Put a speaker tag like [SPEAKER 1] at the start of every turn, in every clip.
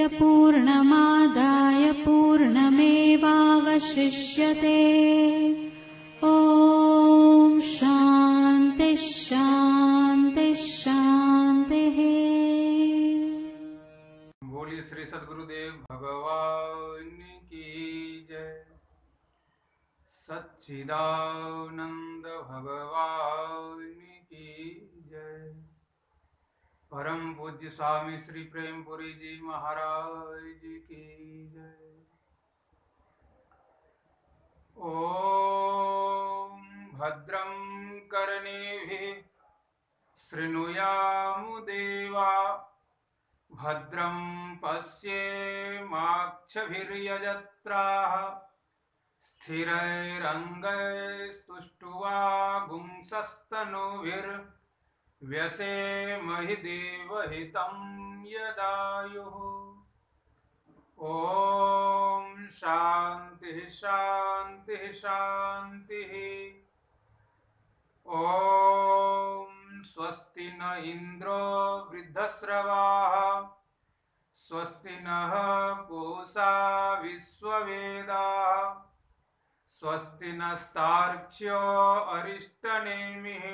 [SPEAKER 1] पूर्णमादाय पूर्णमेवावशिष्यते। ॐ शान्ति शान्ति शान्तिः।
[SPEAKER 2] बोलिए श्री सद्गुरुदेव भगवान की जय। सच्चिदानंद भगवान की जय। परम पूज्य स्वामी श्री प्रेमपुरी जी महाराज जी की जय। ओम भद्रं कर्णेभिः शृणुयामु देवा, भद्रं पश्येमाक्षभिर्यजत्राः, स्थिरैरङ्गैस्तुष्ट्वा देवहितं यदायुः। ॐ शान्तिः शान्तिः शान्तिः। ॐ स्वस्ति न इंद्रो वृद्धश्रवाः, स्वस्ति नः पूषा विश्ववेदाः, स्वस्ति नस्तार्क्ष्यो अरिष्टनेमिः,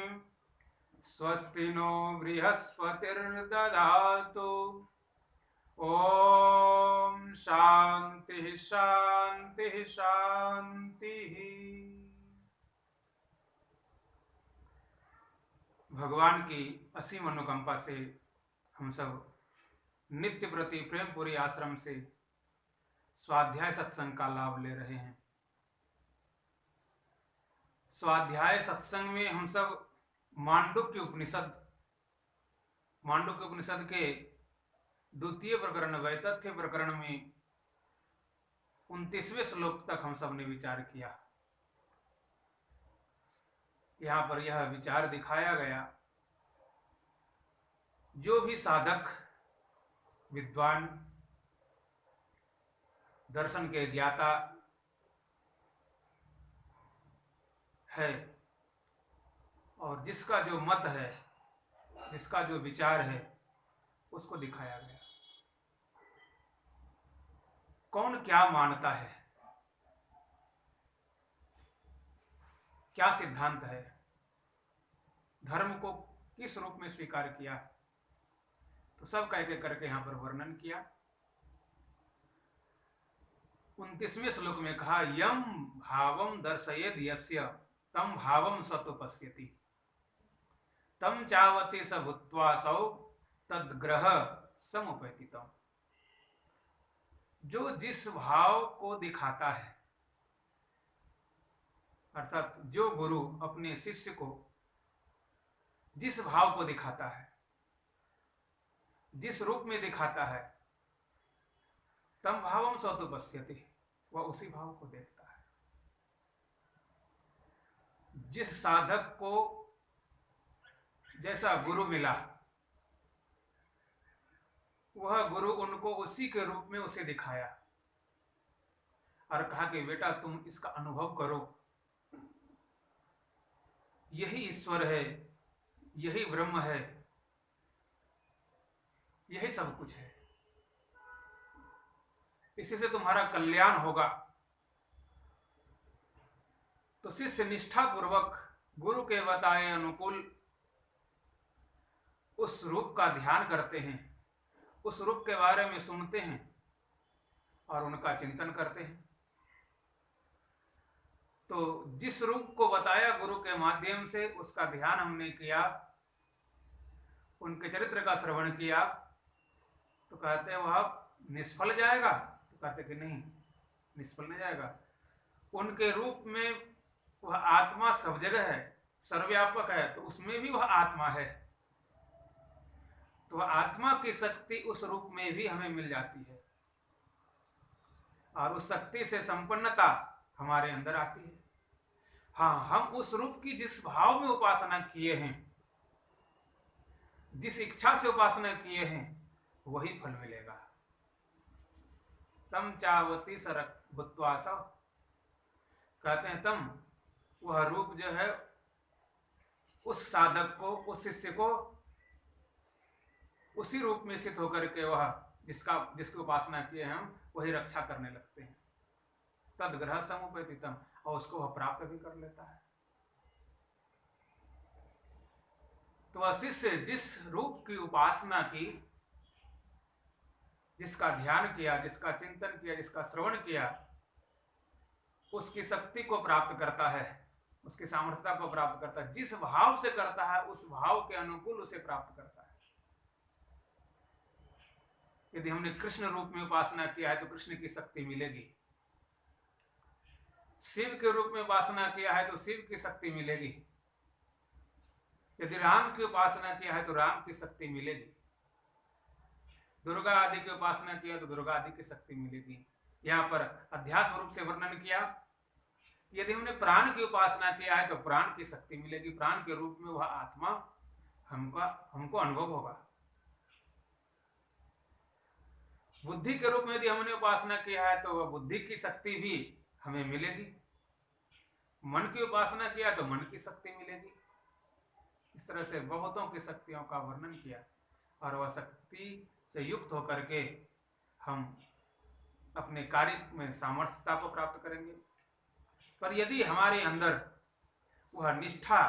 [SPEAKER 2] स्वस्ति नो बृहस्पतिर्दधातु। ॐ शान्तिः शान्तिः शान्तिः। भगवान की असीम अनुकंपा से हम सब नित्य प्रति प्रेमपुरी आश्रम से स्वाध्याय सत्संग का लाभ ले रहे हैं। स्वाध्याय सत्संग में हम सब मांडुक्य उपनिषद के द्वितीय प्रकरण वैतथ्य प्रकरण में 29वें श्लोक तक हम सब ने विचार किया। यहाँ पर यह विचार दिखाया गया, जो भी साधक विद्वान दर्शन के ज्ञाता है और जिसका जो मत है, जिसका जो विचार है, उसको दिखाया गया। कौन क्या मानता है, क्या सिद्धांत है, धर्म को किस रूप में स्वीकार किया, तो सब कह के करके यहां पर वर्णन किया। 29वें श्लोक में कहा, यम भावम दर्शयेद यस्य तम भावम सतो पश्यति, तम चावति स भूत्वा सौ तद्ग्रह समुपैति तम। जो जिस भाव को दिखाता है, अर्थात जो गुरु अपने शिष्य को जिस भाव को दिखाता है, जिस रूप में दिखाता है, तम भावम सतो पश्यति, वह उसी भाव को देखता है। जिस साधक को जैसा गुरु मिला, वह गुरु उनको उसी के रूप में उसे दिखाया और कहा कि बेटा तुम इसका अनुभव करो, यही ईश्वर है, यही ब्रह्म है, यही सब कुछ है, इसी से तुम्हारा कल्याण होगा। तो शिष्य निष्ठा पूर्वक गुरु के बताए अनुकूल उस रूप का ध्यान करते हैं, उस रूप के बारे में सुनते हैं और उनका चिंतन करते हैं। तो जिस रूप को बताया गुरु के माध्यम से, उसका ध्यान हमने किया, उनके चरित्र का श्रवण किया, तो कहते हैं वह निष्फल जाएगा, तो कहते कि नहीं, निष्फल नहीं जाएगा। उनके रूप में वह आत्मा सब जगह है, सर्वव्यापक है, तो उसमें भी वह आत्मा है। तो आत्मा की शक्ति उस रूप में भी हमें मिल जाती है और उस शक्ति से संपन्नता हमारे अंदर आती है। हाँ, हम उस रूप की जिस भाव में उपासना किए हैं, जिस इच्छा से उपासना किए हैं, वही फल मिलेगा। तम चावती सरक भूत्वा सौ, कहते हैं तम, वह रूप जो है उस साधक को, उस शिष्य को उसी रूप में स्थित होकर के वह जिसकी उपासना किए हम वही रक्षा करने लगते हैं। तद ग्रह समुपैतितम, और उसको वह प्राप्त भी कर लेता है। तो वह शिष्य जिस रूप की उपासना की, जिसका ध्यान किया, जिसका चिंतन किया, जिसका श्रवण किया, उसकी शक्ति को प्राप्त करता है, उसकी सामर्थ्यता को प्राप्त करता है। जिस भाव से करता है उस भाव के अनुकूल उसे प्राप्त करता है। यदि हमने कृष्ण रूप में उपासना किया है तो कृष्ण की शक्ति मिलेगी। शिव के रूप में उपासना किया है तो शिव की शक्ति मिलेगी। यदि राम की उपासना किया है तो राम की शक्ति मिलेगी। दुर्गा आदि की उपासना किया तो दुर्गा आदि की शक्ति मिलेगी। यहाँ पर अध्यात्म रूप से वर्णन किया, यदि हमने प्राण की उपासना किया है तो प्राण की शक्ति मिलेगी। प्राण के रूप में वह आत्मा हमको अनुभव होगा। बुद्धि के रूप में यदि हमने उपासना किया है तो वह बुद्धि की शक्ति भी हमें मिलेगी। मन की उपासना किया तो मन की शक्ति मिलेगी। इस तरह से बहुतों की शक्तियों का वर्णन किया, और वह शक्ति से युक्त होकर के हम अपने कार्य में सामर्थ्यता को प्राप्त करेंगे। पर यदि हमारे अंदर वह निष्ठा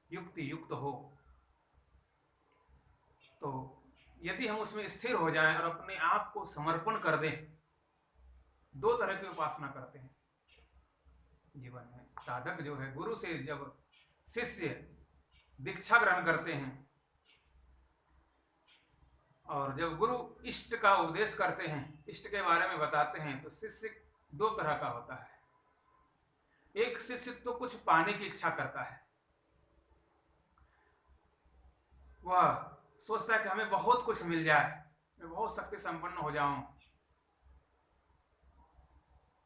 [SPEAKER 2] युक्त हो, तो यदि हम उसमें स्थिर हो जाएं और अपने आप को समर्पण कर दें, दो तरह की उपासना करते हैं जीवन में। साधक जो है, गुरु से जब शिष्य दीक्षा ग्रहण करते हैं और जब गुरु इष्ट का उपदेश करते हैं, इष्ट के बारे में बताते हैं, तो शिष्य दो तरह का होता है। एक शिष्य तो कुछ पाने की इच्छा करता है, वह सोचता है कि हमें बहुत कुछ मिल जाए, मैं बहुत शक्ति संपन्न हो जाऊं।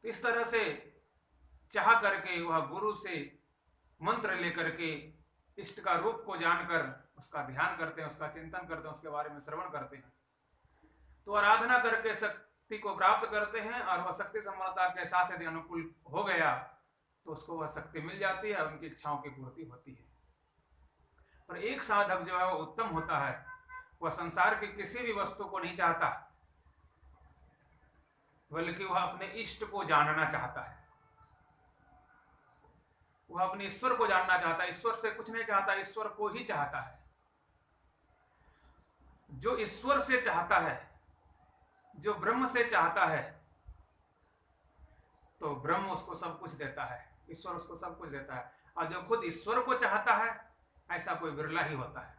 [SPEAKER 2] तो इस तरह से चाह करके वह गुरु से मंत्र लेकर के इष्ट का रूप को जानकर उसका ध्यान करते हैं, उसका चिंतन करते हैं, उसके बारे में श्रवण करते हैं, तो आराधना करके शक्ति को प्राप्त करते हैं। और वह शक्ति संपन्नता के साथ यदि अनुकूल हो गया तो उसको वह शक्ति मिल जाती है, उनकी इच्छाओं की पूर्ति होती है। पर एक साधक जो है वो उत्तम होता है, वह संसार की किसी भी वस्तु को नहीं चाहता, बल्कि वह अपने इष्ट को जानना चाहता है। वह अपने ईश्वर को जानना चाहता है, ईश्वर से कुछ नहीं चाहता, ईश्वर को ही चाहता है। जो ईश्वर से चाहता है, जो ब्रह्म से चाहता है, तो ब्रह्म उसको सब कुछ देता है, ईश्वर उसको सब कुछ देता है। और जो खुद ईश्वर को चाहता है, ऐसा कोई बिरला ही होता है।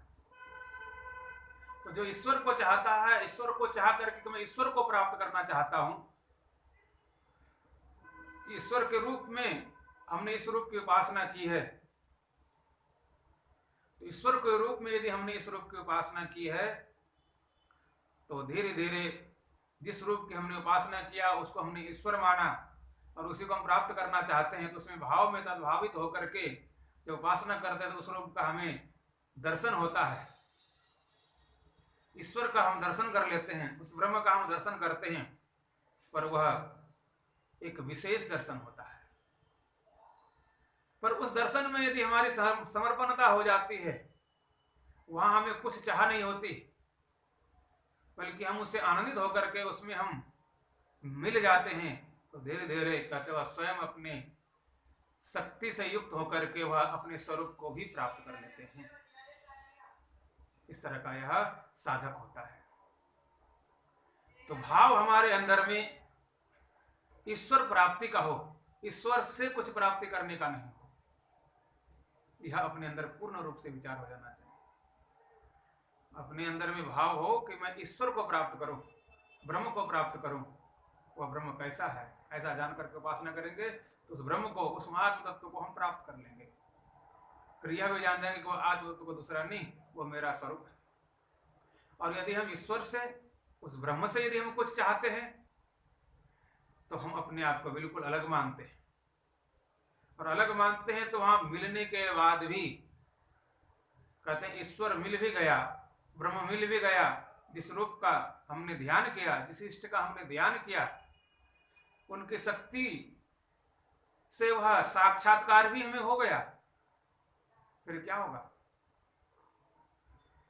[SPEAKER 2] तो जो ईश्वर को चाहता है, ईश्वर को चाह करके कि मैं ईश्वर को प्राप्त करना चाहता हूं, ईश्वर के रूप में हमने इस रूप की उपासना की है, तो ईश्वर के रूप में यदि हमने इस रूप की उपासना की है, तो धीरे धीरे जिस रूप की हमने उपासना किया उसको हमने ईश्वर माना और उसी को हम प्राप्त करना चाहते हैं, तो उसमें भाव में तद्भावित होकर के जब उपासना करते हैं तो उस रूप का हमें दर्शन होता है। ईश्वर का हम दर्शन कर लेते हैं, उस ब्रह्म का हम दर्शन करते हैं, पर वह एक विशेष दर्शन होता है। पर उस दर्शन में यदि हमारी समर्पणता हो जाती है, वहां हमें कुछ चाह नहीं होती, बल्कि हम उससे आनंदित होकर के उसमें हम मिल जाते हैं, तो धीरे धीरे कहते वह स्वयं अपने शक्ति से युक्त होकर के वह अपने स्वरूप को भी प्राप्त कर लेते हैं। इस तरह का यह साधक होता है। तो भाव हमारे अंदर में ईश्वर प्राप्ति का हो, ईश्वर से कुछ प्राप्ति करने का नहीं हो, यह अपने अंदर पूर्ण रूप से विचार हो जाना चाहिए। अपने अंदर में भाव हो कि मैं ईश्वर को प्राप्त करूं, ब्रह्म को प्राप्त करूं। वह ब्रह्म कैसा है, ऐसा जान करके उपासना करेंगे तो उस ब्रह्म को, उस आत्म तत्व को हम प्राप्त कर लेंगे। क्रिया भी जान जाएंगे कि वह आत्म तत्व को दूसरा नहीं, वो मेरा स्वरूप है। और यदि हम ईश्वर से, उस ब्रह्म से यदि हम कुछ चाहते हैं, तो हम अपने आप को बिल्कुल अलग मानते हैं। और अलग मानते हैं तो वहां मिलने के बाद भी कहते हैं ईश्वर मिल भी गया, ब्रह्म मिल भी गया। जिस रूप का हमने ध्यान किया, जिस इष्ट का हमने ध्यान किया, उनकी शक्ति से वह साक्षात्कार भी हमें हो गया, फिर क्या होगा?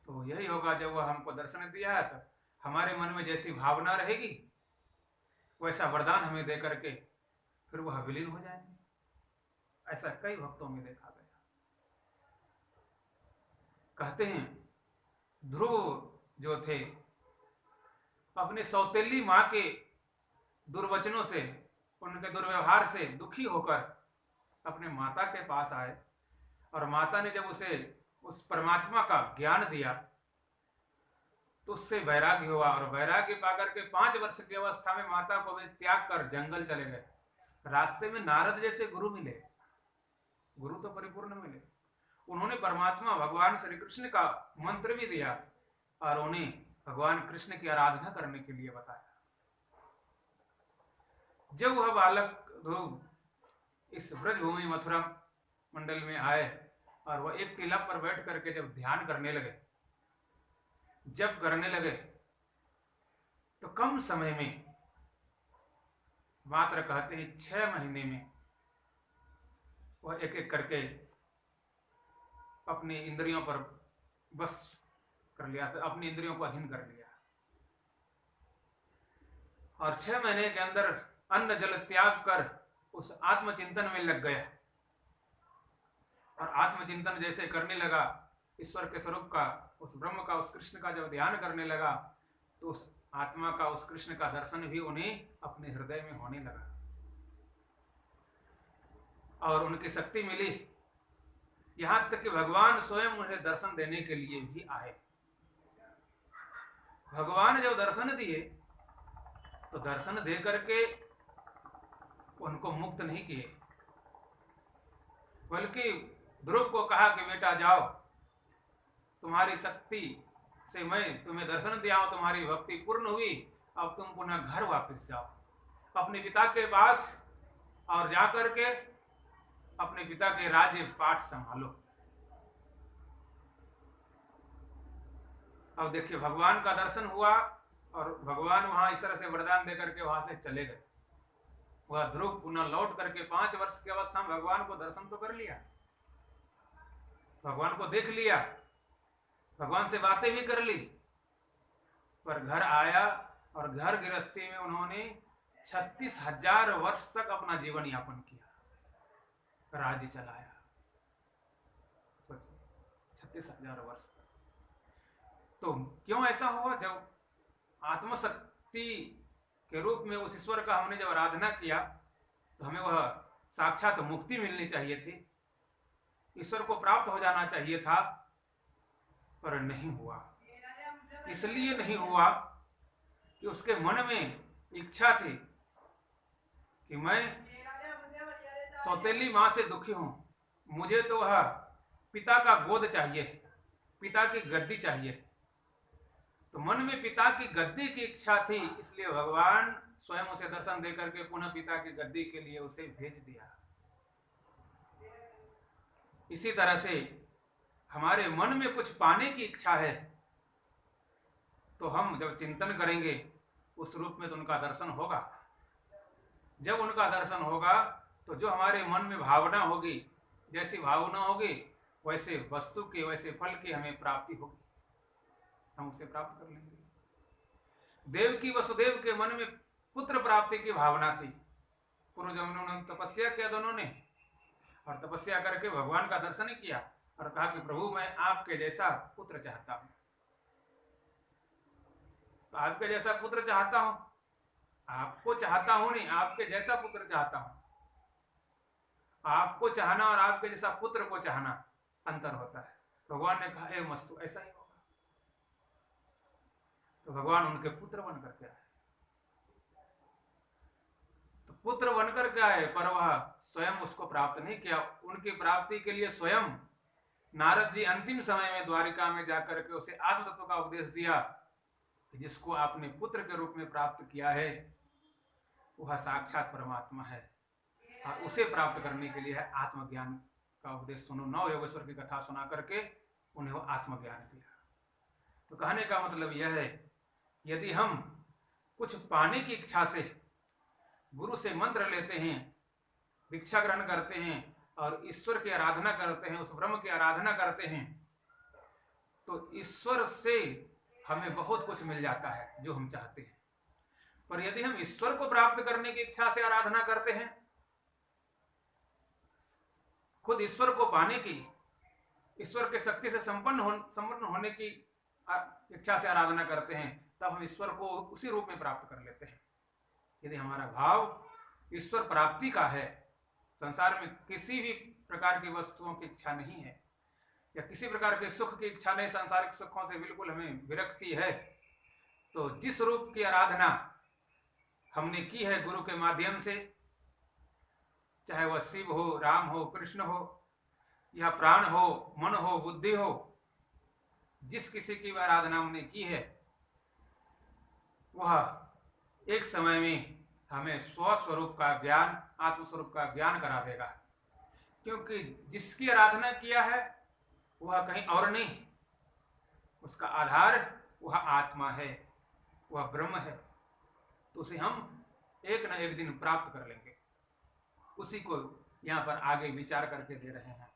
[SPEAKER 2] तो यही होगा, जब वह हमको दर्शन दिया है तो हमारे मन में जैसी भावना रहेगी वैसा वरदान हमें दे करके फिर वह विलीन हो जाएंगे। ऐसा कई भक्तों में देखा गया। कहते हैं ध्रुव जो थे अपने सौतेली मां के दुर्वचनों से, उनके दुर्व्यवहार से दुखी होकर अपने माता के पास आए और माता ने जब उसे उस परमात्मा का ज्ञान दिया तो उससे वैराग्य हुआ और वैराग्य पाकर के 5 वर्ष की अवस्था में माता को वे त्याग कर जंगल चले गए। रास्ते में नारद जैसे गुरु मिले, गुरु तो परिपूर्ण मिले। उन्होंने परमात्मा भगवान श्री कृष्ण का मंत्र भी दिया और उन्हें भगवान कृष्ण की आराधना करने के लिए बताया। जब वह बालक ध्रुव इस ब्रजभूमि मथुरा मंडल में आए और वह एक टीला पर बैठ करके जब ध्यान करने लगे, जब करने लगे तो कम समय में, मात्र कहते हैं 6 महीने में, वह एक एक करके अपनी इंद्रियों पर बस कर लिया, अपनी इंद्रियों को अधीन कर लिया और 6 महीने के अंदर अन्न जल त्याग कर उस आत्मचिंतन में लग गया। और आत्मचिंतन जैसे करने लगा, ईश्वर के स्वरूप का, उस ब्रह्म का, उस कृष्ण का जब ध्यान करने लगा तो उस आत्मा का, उस कृष्ण का दर्शन भी उन्हें अपने हृदय में होने लगा और उनकी शक्ति मिली। यहां तक कि भगवान स्वयं उन्हें दर्शन देने के लिए भी आए। भगवान जब दर्शन दिए तो दर्शन दे करके उनको मुक्त नहीं किए, बल्कि ध्रुव को कहा कि बेटा जाओ, तुम्हारी शक्ति से मैं तुम्हें दर्शन दिया हूं, तुम्हारी भक्ति पूर्ण हुई, अब तुम पुनः घर वापस जाओ अपने पिता के पास और जाकर के अपने पिता के राज्य पाठ संभालो। अब देखिए भगवान का दर्शन हुआ और भगवान वहां इस तरह से वरदान देकर के वहां से चले गए। वह ध्रुव पुनः लौट करके 5 वर्ष की अवस्था में भगवान को दर्शन तो कर लिया, भगवान को देख लिया, भगवान से बातें भी कर ली, पर घर आया और घर गृहस्थी में उन्होंने 36,000 वर्ष तक अपना जीवन यापन किया, राज्य चलाया। 36,000 वर्ष तक। तो क्यों ऐसा हुआ? जब आत्मशक्ति के रूप में उस ईश्वर का हमने जब आराधना किया तो हमें वह साक्षात मुक्ति मिलनी चाहिए थी, ईश्वर को प्राप्त हो जाना चाहिए था, पर नहीं हुआ। इसलिए नहीं हुआ कि उसके मन में इच्छा थी कि मैं सौतेली मां से दुखी हूं, मुझे तो वह पिता का गोद चाहिए, पिता की गद्दी चाहिए। तो मन में पिता की गद्दी की इच्छा थी, इसलिए भगवान स्वयं उसे दर्शन देकर के पुनः पिता की गद्दी के लिए उसे भेज दिया। इसी तरह से हमारे मन में कुछ पाने की इच्छा है तो हम जब चिंतन करेंगे उस रूप में तो उनका दर्शन होगा। जब उनका दर्शन होगा तो जो हमारे मन में भावना होगी, जैसी भावना होगी वैसे वस्तु की, वैसे फल की हमें प्राप्ति होगी, हम उसे प्राप्त कर लेंगे। देवकी वसुदेव के मन में पुत्र प्राप्ति की भावना थी। पूर्व जन्मों में तपस्या किया दोनों ने और तपस्या करके भगवान का दर्शन किया और कहा कि प्रभु मैं आपके जैसा पुत्र चाहता हूं, तो आपके जैसा पुत्र चाहता हूं, आपको चाहता हूं नहीं, आपके जैसा पुत्र चाहता हूं। आपको चाहना और आपके जैसा पुत्र को चाहना अंतर होता है। भगवान ने कहा ए मस्तु ऐसा ही होगा। तो भगवान उनके पुत्र बनकर के आए, तो पुत्र बनकर के आए, पर वह स्वयं उसको प्राप्त नहीं किया। उनकी प्राप्ति के लिए स्वयं नारद जी अंतिम समय में द्वारिका में जाकर के उसे आत्म तत्व का उपदेश दिया कि जिसको आपने पुत्र के रूप में प्राप्त किया है वह साक्षात परमात्मा है और उसे प्राप्त करने के लिए है आत्मज्ञान का उपदेश सुनो। 9 योगेश्वर की कथा सुना करके उन्हें वो आत्मज्ञान दिया। तो कहने का मतलब यह है, यदि हम कुछ पाने की इच्छा से गुरु से मंत्र लेते हैं, दीक्षा ग्रहण करते हैं और ईश्वर की आराधना करते हैं, उस ब्रह्म की आराधना करते हैं, तो ईश्वर से हमें बहुत कुछ मिल जाता है जो हम चाहते हैं। पर यदि हम ईश्वर को प्राप्त करने की इच्छा से आराधना करते हैं, खुद ईश्वर को पाने की, ईश्वर के शक्ति से संपन्न होने की इच्छा से आराधना करते हैं, तब हम ईश्वर को उसी रूप में प्राप्त कर लेते हैं। यदि हमारा भाव ईश्वर प्राप्ति का है, संसार में किसी भी प्रकार की वस्तुओं की इच्छा नहीं है, या किसी प्रकार के सुख की इच्छा नहीं, सांसारिक सुखों से बिल्कुल हमें विरक्ति है, तो जिस रूप की आराधना हमने की है गुरु के माध्यम से, चाहे वह शिव हो, राम हो, कृष्ण हो, या प्राण हो, मन हो, बुद्धि हो, जिस किसी की आराधना हमने की है, वह एक समय में हमें स्वस्वरूप का ज्ञान, आत्मस्वरूप का ज्ञान करा देगा। क्योंकि जिसकी आराधना किया है वह कहीं और नहीं, उसका आधार वह आत्मा है, वह ब्रह्म है। तो उसे हम एक न एक दिन प्राप्त कर लेंगे। उसी को यहाँ पर आगे विचार करके दे रहे हैं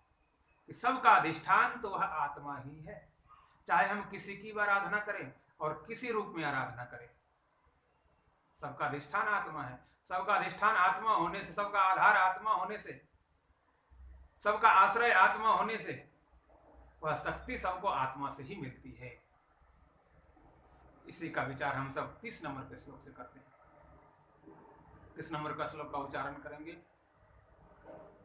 [SPEAKER 2] कि सबका अधिष्ठान तो वह आत्मा ही है। चाहे हम किसी की आराधना करें और किसी रूप में आराधना करें, सबका अधिष्ठान आत्मा है। सबका अधिष्ठान आत्मा होने से, सबका आधार आत्मा होने से, सबका आश्रय आत्मा होने से, वह शक्ति सबको आत्मा से ही मिलती है। इसी का विचार हम सब 30 नंबर के श्लोक से करते हैं। 30 नंबर का श्लोक का उच्चारण करेंगे।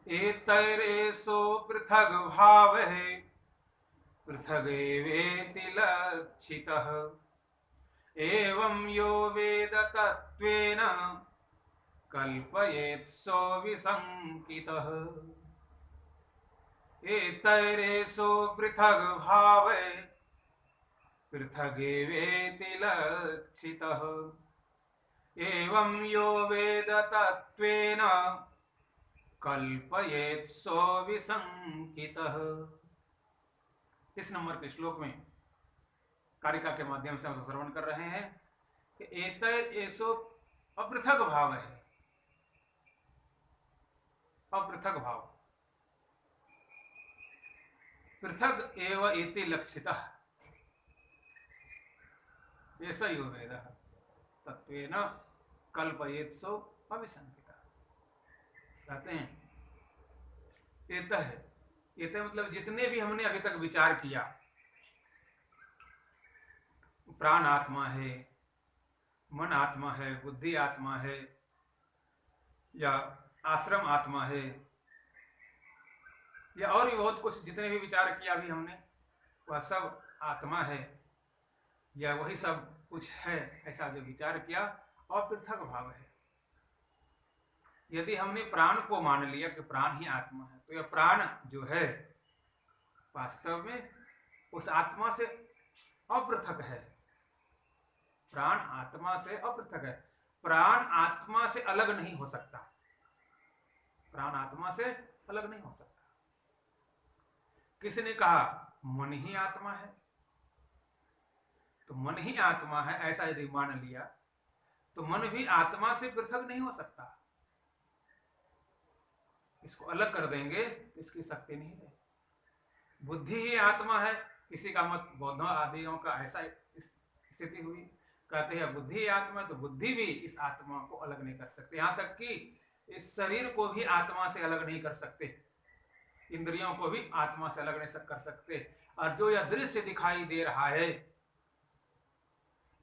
[SPEAKER 2] एतैरेषो पृथग भावः पृथगेवेति लक्षितः एवं यो वेद तत्त्वेन कल्पयेत् सो विसंकितः। एतैरेषो पृथग भावः पृथगेवेति लक्षितः एवं यो वेद तत्त्वेन कल्पयेत् सो विसंकितः। इस नंबर के श्लोक में कारिका के माध्यम से हम श्रवण कर रहे हैं कि एतैर एषो अपृथक भाव है। अपृथक भाव, पृथक एव इति लक्षितः ऐसा यो वेदः तत्वेन कल्पयेत् सो अविसंकितः। कहते हैं एतः, एतः मतलब जितने भी हमने अभी तक विचार किया, प्राण आत्मा है, मन आत्मा है, बुद्धि आत्मा है, या आश्रम आत्मा है, या और भी बहुत कुछ जितने भी विचार किया अभी हमने, वह सब आत्मा है, या वही सब कुछ है, ऐसा जो विचार किया और पृथक भाव है। यदि हमने प्राण को मान लिया कि प्राण ही आत्मा है, तो यह प्राण जो है वास्तव में उस आत्मा से अपृथक है। प्राण आत्मा से अपृथक है। प्राण आत्मा से अलग नहीं हो सकता। प्राण आत्मा से अलग नहीं हो सकता। किसने कहा मन ही आत्मा है? तो मन ही आत्मा है ऐसा यदि मान लिया तो मन भी आत्मा से पृथक नहीं हो सकता। इसको अलग कर देंगे इसकी शक्ति नहीं रहे। बुद्धि ही आत्मा है, किसी का मत बौद्धों आदियों का ऐसा स्थिति हुई, कहते हैं बुद्धि आत्मा, तो बुद्धि भी इस आत्मा को अलग नहीं कर सकते। यहाँ तक कि इस शरीर को भी आत्मा से अलग नहीं कर सकते, इंद्रियों को भी आत्मा से अलग नहीं कर सकते, और जो यह दृश्य दिखाई दे रहा है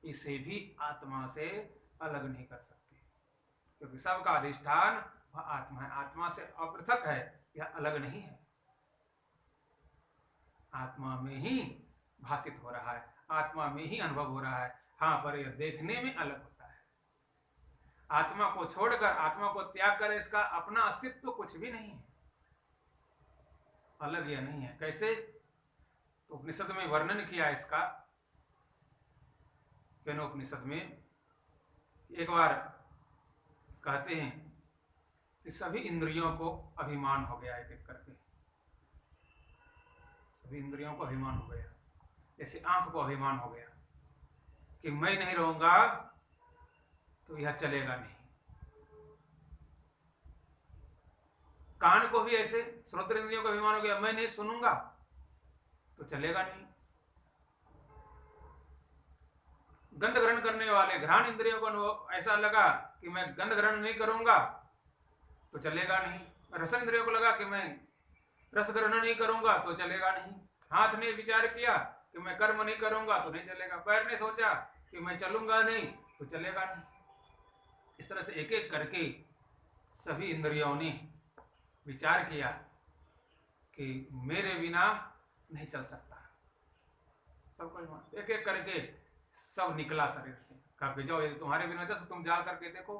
[SPEAKER 2] इसे भी आत्मा से अलग नहीं कर सकते, क्योंकि सबका अधिष्ठान वह आत्मा है। आत्मा से अपृथक है, यह अलग नहीं है, आत्मा में ही भाषित हो रहा है, आत्मा में ही अनुभव हो रहा है। हाँ, पर यह देखने में अलग होता है। आत्मा को छोड़कर, आत्मा को त्याग कर इसका अपना अस्तित्व कुछ भी नहीं है, अलग यह नहीं है। कैसे? तो उपनिषद में वर्णन किया इसका। केनोपनिषद में एक बार कहते हैं कि सभी इंद्रियों को अभिमान हो गया, एक एक करके सभी इंद्रियों को अभिमान हो गया। जैसे आंख को अभिमान हो गया कि मैं नहीं रहूंगा तो यह चलेगा नहीं। कान को भी ऐसे, श्रोत्र इंद्रियों को अभिमान हो गया, मैं नहीं सुनूंगा तो चलेगा नहीं। गंध ग्रहण करने वाले घ्राण इंद्रियों को अनुभव ऐसा लगा कि मैं गंध ग्रहण नहीं करूंगा तो चलेगा नहीं। रस इंद्रियों को लगा कि मैं रस ग्रहण नहीं करूंगा तो चलेगा नहीं। हाथ ने विचार किया कि मैं कर्म नहीं करूंगा तो नहीं चलेगा। पैर ने सोचा कि मैं चलूंगा नहीं तो चलेगा नहीं। इस तरह से एक एक करके सभी इंद्रियों ने विचार किया कि मेरे बिना नहीं चल सकता। सबको एक एक करके सब निकला शरीर से। कहा कि जाओ, यदि तुम्हारे बिना चल तुम जाल करके देखो।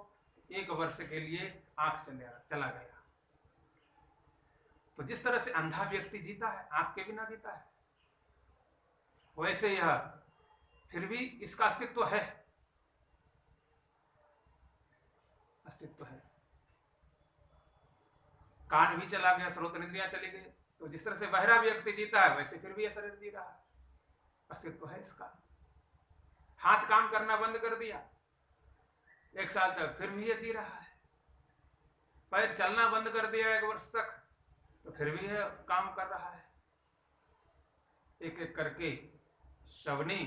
[SPEAKER 2] 1 वर्ष के लिए आंख चला गया। तो जिस तरह से अंधा व्यक्ति जीता है, आंख के बिना जीता है, वैसे यह फिर भी इसका अस्तित्व है, अस्तित्व है। कान भी चला गया, श्रोत इंद्रियां चली गई। तो जिस तरह से बहरा व्यक्ति जीता है, वैसे फिर भी यह शरीर जी रहा है, अस्तित्व है इसका। हाथ काम करना बंद कर दिया 1 साल तक, फिर भी यह जी रहा है। पैर चलना बंद कर दिया 1 वर्ष तक, तो फिर भी यह काम कर रहा है। एक एक करके सबने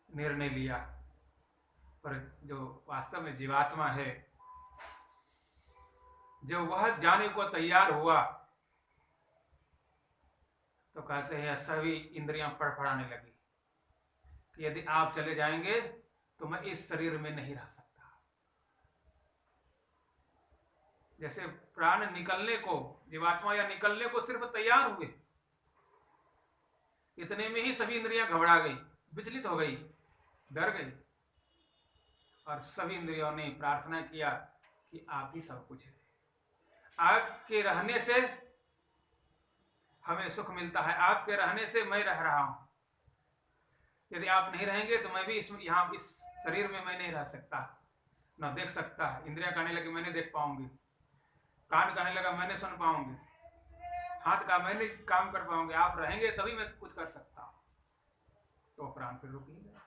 [SPEAKER 2] निर्णय लिया। पर जो वास्तव में जीवात्मा है, जब वह जाने को तैयार हुआ तो कहते हैं सभी इंद्रियां फड़फड़ाने लगी कि यदि आप चले जाएंगे तो मैं इस शरीर में नहीं रह सकता। जैसे प्राण निकलने को, जीवात्मा या निकलने को सिर्फ तैयार हुए, इतने में ही सभी इंद्रियां घबरा गई, विचलित हो गई, डर गई। और सभी इंद्रियों ने प्रार्थना किया कि आप ही सब कुछ है, आपके रहने से हमें सुख मिलता है, आपके रहने से मैं रह रहा हूं। यदि आप नहीं रहेंगे तो मैं भी यहाँ इस शरीर में मैं नहीं रह सकता, ना देख सकता। इंद्रियां कहने लगी मैं नहीं देख पाऊंगी, कान कहने लगा मैं नहीं सुन पाऊंगी, हाथ का मैं नहीं काम कर पाऊंगी, आप रहेंगे तभी मैं कुछ कर सकता हूं। तो प्राण फिर रुक ही गया।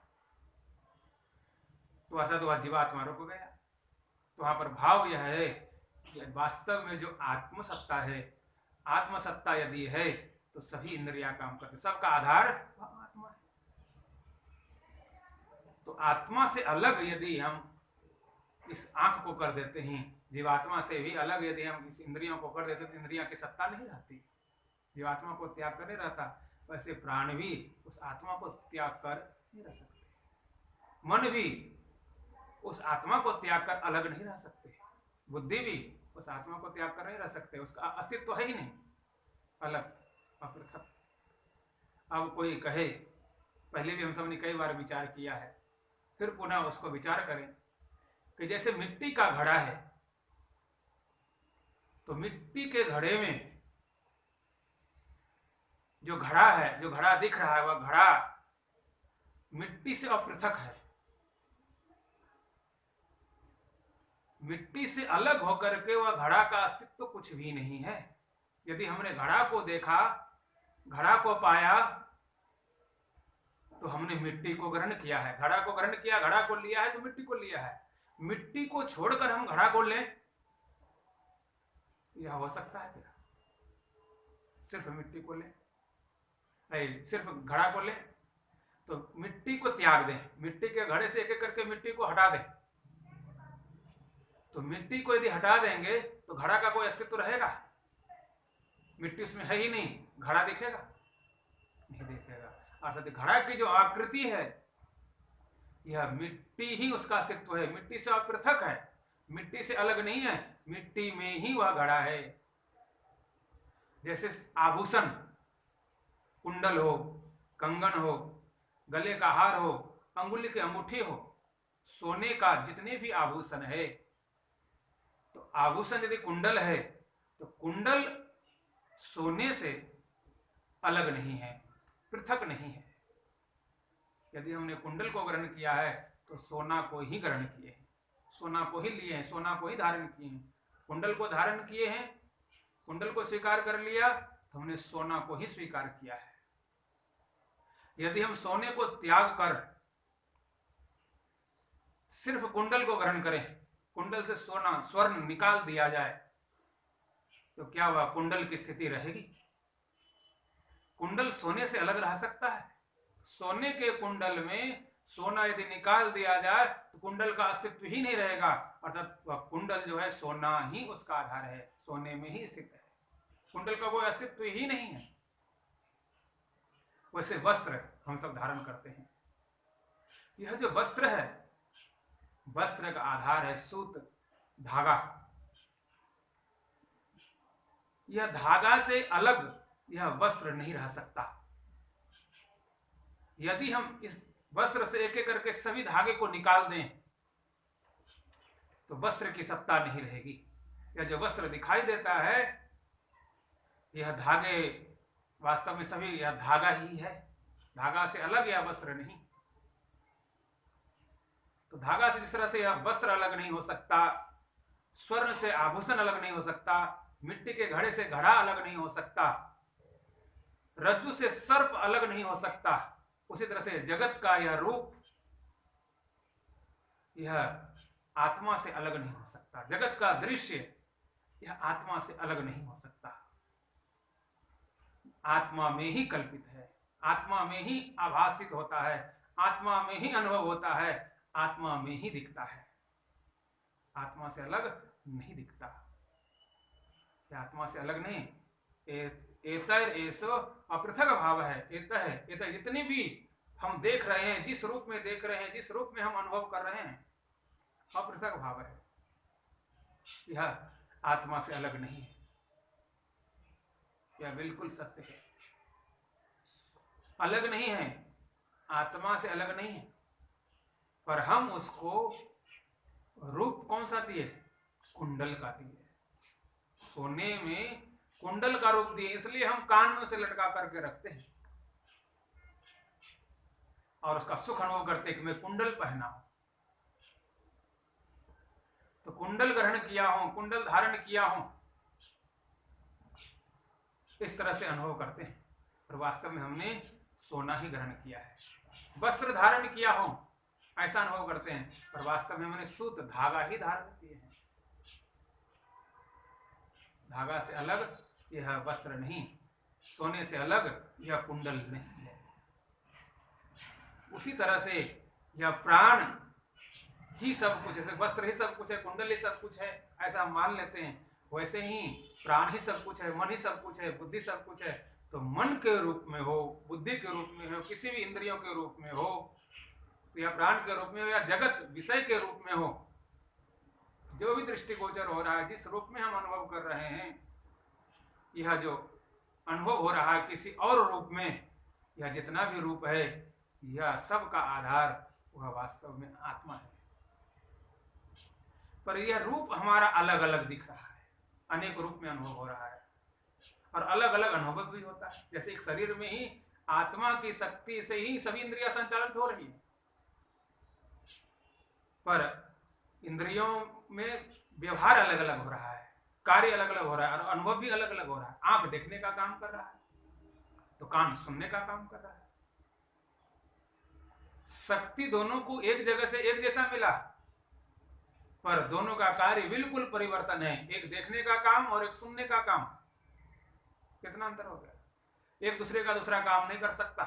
[SPEAKER 2] तो अर्थात वह जीवात्मा रुक गया। तो वहां पर भाव यह है कि वास्तव में जो आत्मसत्ता है, आत्मसत्ता यदि है तो सभी इंद्रियां काम करते, सबका आधार आत्मा है। तो आत्मा से अलग यदि हम इस आंख को कर देते हैं, जीवात्मा से भी अलग यदि हम इस इंद्रियों को कर देते तो इंद्रियां की सत्ता नहीं रहती, जीवात्मा को त्याग कर नहीं रहता। वैसे प्राण भी उस आत्मा को त्याग कर नहीं रह सकते, मन भी उस आत्मा को त्याग कर अलग नहीं रह सकते, बुद्धि भी उस आत्मा को त्याग कर नहीं रह सकते, उसका अस्तित्व है ही नहीं, अलग अपृथक। अब कोई कहे, पहले भी हम सबने कई बार विचार किया है, फिर पुनः उसको विचार करें कि जैसे मिट्टी का घड़ा है, तो मिट्टी के घड़े में जो घड़ा है, जो घड़ा दिख रहा है, वह घड़ा मिट्टी से अपृथक है, मिट्टी से अलग होकर के वह घड़ा का अस्तित्व कुछ भी नहीं है। यदि हमने घड़ा को देखा, घड़ा को पाया, तो हमने मिट्टी को ग्रहण किया है, घड़ा को ग्रहण किया, घड़ा को लिया है तो मिट्टी को लिया है। मिट्टी को छोड़कर हम घड़ा को लें, यह हो सकता है क्या? सिर्फ मिट्टी को लें, सिर्फ घड़ा को लें, तो मिट्टी को त्याग दें, मिट्टी के घड़े से एक एक करके मिट्टी को हटा दें, तो मिट्टी को यदि हटा देंगे तो घड़ा का कोई अस्तित्व रहेगा? मिट्टी उसमें है ही नहीं, घड़ा दिखेगा? नहीं दिखेगा। अर्थात घड़ा की जो आकृति है, यह मिट्टी ही उसका अस्तित्व है, मिट्टी से अपृथक है, मिट्टी से अलग नहीं है, मिट्टी में ही वह घड़ा है। जैसे आभूषण, कुंडल हो, कंगन हो, गले का हार हो, अंगुली की अंगूठी हो, सोने का जितने भी आभूषण है, तो आभूषण यदि कुंडल है तो कुंडल सोने से अलग नहीं है, पृथक नहीं है। यदि हमने कुंडल को ग्रहण किया है तो सोना को ही ग्रहण किए हैं, सोना को ही लिए हैं, सोना को ही धारण किए हैं। कुंडल को धारण किए हैं, कुंडल को स्वीकार कर लिया तो हमने सोना को ही स्वीकार किया है। यदि हम सोने को त्याग कर सिर्फ कुंडल को ग्रहण करें, कुंडल से सोना स्वर्ण निकाल दिया जाए, तो क्या वह कुंडल की स्थिति रहेगी? कुंडल सोने से अलग रह सकता है? सोने के कुंडल में सोना यदि निकाल दिया जाए तो कुंडल का अस्तित्व ही नहीं रहेगा, अर्थात वह कुंडल जो है सोना ही उसका आधार है, सोने में ही स्थित है, कुंडल का कोई अस्तित्व ही नहीं है। वैसे वस्त्र हम सब धारण करते हैं, यह जो वस्त्र है, वस्त्र का आधार है सूत, धागा। यह धागा से अलग यह वस्त्र नहीं रह सकता। यदि हम इस वस्त्र से एक एक करके सभी धागे को निकाल दें तो वस्त्र की सत्ता नहीं रहेगी। यह जो वस्त्र दिखाई देता है, यह धागे वास्तव में सभी यह धागा ही है, धागा से अलग यह वस्त्र नहीं। तो धागा से जिस तरह से यह वस्त्र अलग नहीं हो सकता, स्वर्ण से आभूषण अलग नहीं हो सकता, मिट्टी के घड़े से घड़ा अलग नहीं हो सकता, रज्जु से सर्प अलग नहीं हो सकता, उसी तरह से जगत का यह रूप यह आत्मा से अलग नहीं हो सकता। जगत का दृश्य यह आत्मा से अलग नहीं हो सकता। आत्मा में ही कल्पित है, आत्मा में ही आभासित होता है, आत्मा में ही अनुभव होता है, आत्मा में ही दिखता है, आत्मा से अलग नहीं दिखता। आत्मा से अलग नहीं, एतर एसो अपृथक भाव है। एतर जितनी भी हम देख रहे हैं, जिस रूप में देख रहे हैं, जिस रूप में हम अनुभव कर रहे हैं, अपृथक भाव है, यह आत्मा से अलग नहीं है। यह बिल्कुल सत्य है, अलग नहीं है, आत्मा से अलग नहीं है, पर हम उसको रूप कौन सा दिए? कुंडल का दिए। सोने में कुंडल का रूप दिए, इसलिए हम कान में उसे लटका करके रखते हैं और उसका सुख अनुभव करते कि मैं कुंडल पहना हूं। तो कुंडल ग्रहण किया हूं, कुंडल धारण किया हूं, इस तरह से अनुभव करते हैं, पर वास्तव में हमने सोना ही ग्रहण किया है। वस्त्र धारण किया हो ऐसा अनुभव करते हैं, पर वास्तव में हमने सूत धागा ही धारण किए हैं। धागा से अलग यह वस्त्र नहीं, सोने से अलग यह कुंडल नहीं है। उसी तरह से यह प्राण ही सब कुछ है, वस्त्र ही सब कुछ है, कुंडल ही सब कुछ है, ऐसा हम मान लेते हैं। वैसे ही प्राण ही सब कुछ है, मन ही सब कुछ है, बुद्धि सब कुछ है। तो मन के रूप में हो, बुद्धि के रूप में हो, किसी भी इंद्रियों के रूप में हो, या प्राण के रूप में हो, या जगत विषय के रूप में हो, जो भी दृष्टिगोचर हो रहा है, जिस रूप में हम अनुभव कर रहे हैं, यह जो अनुभव हो रहा है किसी और रूप में, यह जितना भी रूप है, यह सब का आधार वह वास्तव में आत्मा है। पर यह रूप हमारा अलग अलग दिख रहा है, अनेक रूप में अनुभव हो रहा है और अलग अलग अनुभव भी होता है। जैसे एक शरीर में ही आत्मा की शक्ति से ही सभी इंद्रियां संचालित हो रही है, पर इंद्रियों में व्यवहार अलग अलग हो रहा है, कार्य अलग अलग हो रहा है और अनुभव भी अलग अलग हो रहा है। आंख देखने का काम कर रहा है तो कान सुनने का काम कर रहा है। शक्ति दोनों को एक जगह से एक जैसा मिला, पर दोनों का कार्य बिल्कुल परिवर्तन है। एक देखने का काम और एक सुनने का काम, कितना अंतर हो गया। एक दूसरे का दूसरा काम नहीं कर सकता,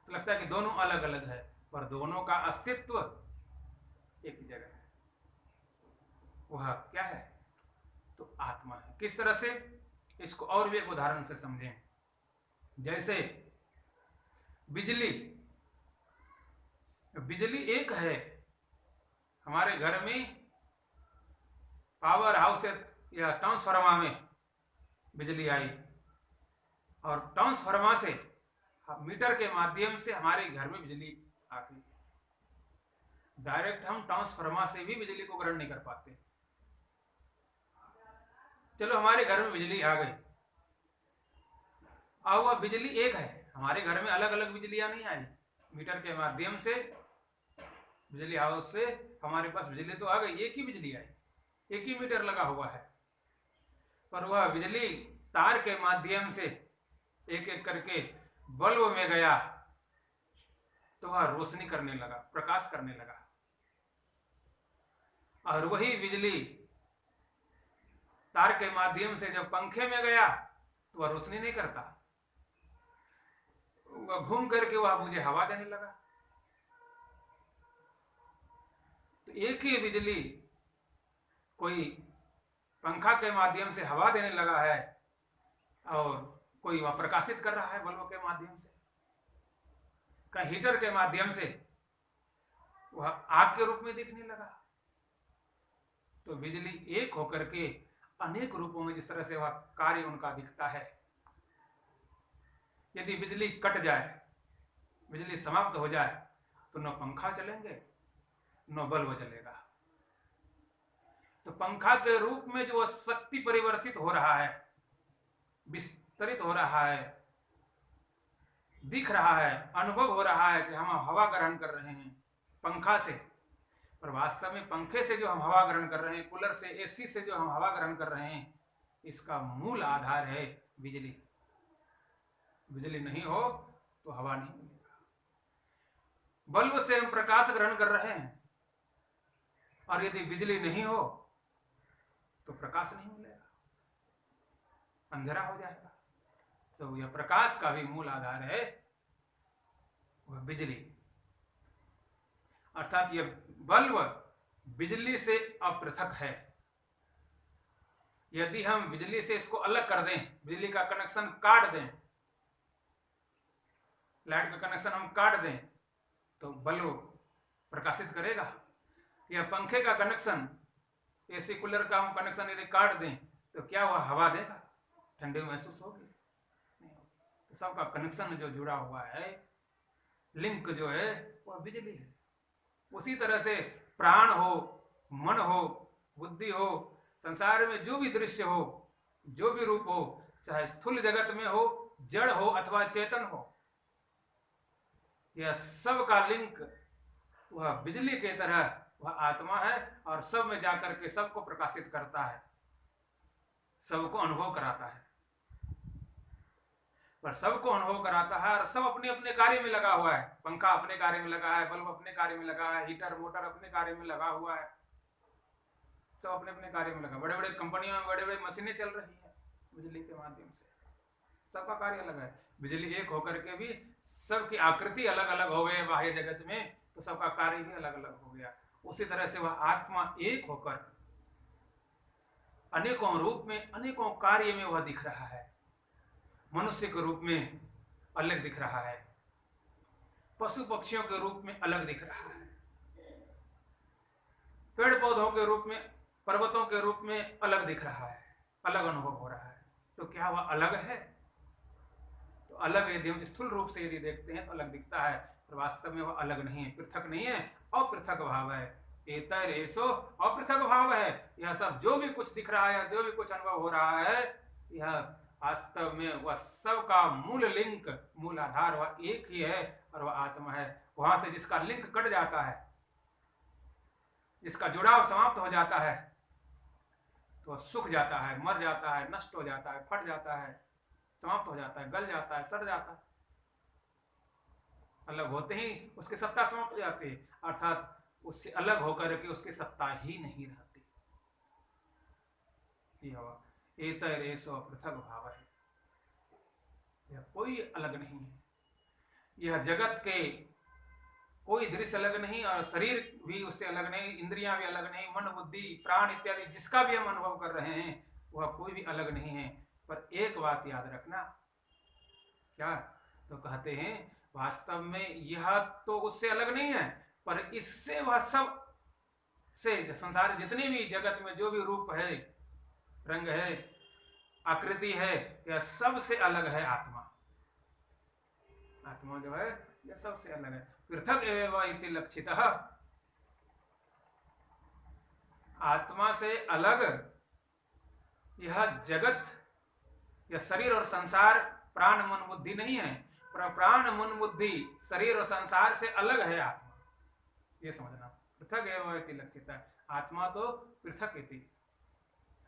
[SPEAKER 2] तो लगता है कि दोनों अलग अलग है, पर दोनों का अस्तित्व एक ही जगह है। वह क्या है? तो आत्मा है। किस तरह से? इसको और भी एक उदाहरण से समझें। जैसे बिजली, बिजली एक है। हमारे घर में पावर हाउस या ट्रांसफार्मर में बिजली आई और ट्रांसफार्मर से मीटर के माध्यम से हमारे घर में बिजली आ गई। डायरेक्ट हम ट्रांसफार्मर से भी बिजली को ग्रहण नहीं कर पाते। चलो हमारे घर में बिजली आ गई, अब वह बिजली एक है। हमारे घर में अलग अलग बिजलियां नहीं आई, मीटर के माध्यम से बिजली हाउस से हमारे पास बिजली तो आ गई, एक ही बिजली आई, एक ही मीटर लगा हुआ है, पर वह बिजली तार के माध्यम से एक एक करके बल्ब में गया तो वह रोशनी करने लगा, प्रकाश करने लगा। और वही बिजली तार के माध्यम से जब पंखे में गया तो वह रोशनी नहीं करता, वह घूम करके वह मुझे हवा देने लगा। तो एक ही बिजली कोई पंखा के माध्यम से हवा देने लगा है और कोई वह प्रकाशित कर रहा है बल्ब के माध्यम से, कहीं हीटर के माध्यम से वह आग के रूप में दिखने लगा। तो बिजली एक होकर के अनेक रूपों में जिस तरह से वह कार्य उनका दिखता है। यदि बिजली कट जाए, बिजली समाप्त हो जाए, तो न पंखा चलेंगे न बल्ब जलेगा। तो पंखा के रूप में जो शक्ति परिवर्तित हो रहा है, विस्तरित हो रहा है, दिख रहा है, अनुभव हो रहा है कि हम हवा ग्रहण कर रहे हैं पंखा से, पर वास्तव में पंखे से जो हम हवा ग्रहण कर रहे हैं, कूलर से, एसी से जो हम हवा ग्रहण कर रहे हैं, इसका मूल आधार है बिजली। बिजली नहीं हो तो हवा नहीं मिलेगा। बल्ब से हम प्रकाश ग्रहण कर रहे हैं और यदि बिजली नहीं हो तो प्रकाश नहीं मिलेगा, अंधेरा हो जाएगा। तो यह प्रकाश का भी मूल आधार है वह बिजली। अर्थात यह बल्ब बिजली से अपृथक है। यदि हम बिजली से इसको अलग कर दें, बिजली का कनेक्शन काट दें, लाइट का कनेक्शन हम काट दें, तो बल्ब प्रकाशित करेगा। या पंखे का कनेक्शन, एसी कूलर का हम कनेक्शन यदि काट दें, तो क्या वह हवा देगा? ठंडी महसूस होगी? नहीं होगी। तो सबका कनेक्शन जो जुड़ा हुआ है, लिंक जो है, वह बिजली है। उसी तरह से प्राण हो, मन हो, बुद्धि हो, संसार में जो भी दृश्य हो, जो भी रूप हो, चाहे स्थूल जगत में हो, जड़ हो अथवा चेतन हो, यह सब का लिंक वह बिजली के तरह वह आत्मा है और सब में जाकर के सबको प्रकाशित करता है, सबको अनुभव कराता है। पर सबको अनुभव कराता है और सब अपने अपने कार्य में लगा हुआ है। पंखा अपने कार्य में लगा है, बल्ब अपने कार्य में लगा है, हीटर मोटर अपने कार्य में लगा हुआ है, सब अपने अपने कार्य में लगा। बड़े बड़े कंपनियों में बड़े बड़े मशीनें चल रही है बिजली के माध्यम से, सबका कार्य अलग है। बिजली एक होकर के भी सबकी आकृति अलग अलग हो गई बाह्य जगत में, तो सबका कार्य भी अलग अलग हो गया। उसी तरह से वह आत्मा एक होकर अनेकों रूप में, अनेकों कार्य में वह दिख रहा है। मनुष्य के रूप में अलग दिख रहा है, पशु पक्षियों के रूप में अलग दिख रहा है, पेड़ पौधों के रूप में, पर्वतों के रूप में अलग दिख रहा है, अलग अनुभव हो रहा है। तो क्या वह अलग है? तो अलग यदि हम स्थूल रूप से यदि देखते हैं तो अलग दिखता है, पर वास्तव में वह अलग नहीं है, पृथक नहीं है, अपृथक भाव है। एतर ऐसो अपृथक भाव है। यह सब जो भी कुछ दिख रहा है, जो भी कुछ अनुभव हो रहा है, यह वास्तव में वह सब का मूल लिंक, मूल आधार वह एक ही है और वह आत्मा है। वहां से जिसका लिंक कट जाता है, जिसका जुड़ाव समाप्त हो जाता है, तो वह सूख जाता है, मर जाता है, नष्ट हो जाता है, फट जाता है, समाप्त हो जाता है, गल जाता है, सड़ जाता है। अलग होते ही उसकी सत्ता समाप्त हो जाती है, अर्थात उससे अलग होकर के उसकी सत्ता ही नहीं रहती। एतर ऐसो पृथक भाव है। यह कोई अलग नहीं है। यह जगत के कोई दृश्य अलग नहीं और शरीर भी उससे अलग नहीं, इंद्रियां भी अलग नहीं, मन बुद्धि प्राण इत्यादि जिसका भी हम अनुभव कर रहे हैं वह कोई भी अलग नहीं है। पर एक बात याद रखना, क्या? तो कहते हैं वास्तव में यह तो उससे अलग नहीं है, पर इससे वह सब से संसार जितने भी जगत में जो भी रूप है, रंग है, आकृति है, यह सबसे अलग है आत्मा। आत्मा जो है यह सबसे अलग है। पृथक एव इति लक्षितः। आत्मा से अलग यह जगत, यह शरीर और संसार, प्राण मन बुद्धि नहीं है। प्राण मन बुद्धि शरीर और संसार से अलग है आत्मा, ये समझना। पृथक एव इति लक्षितः। आत्मा तो पृथक इति,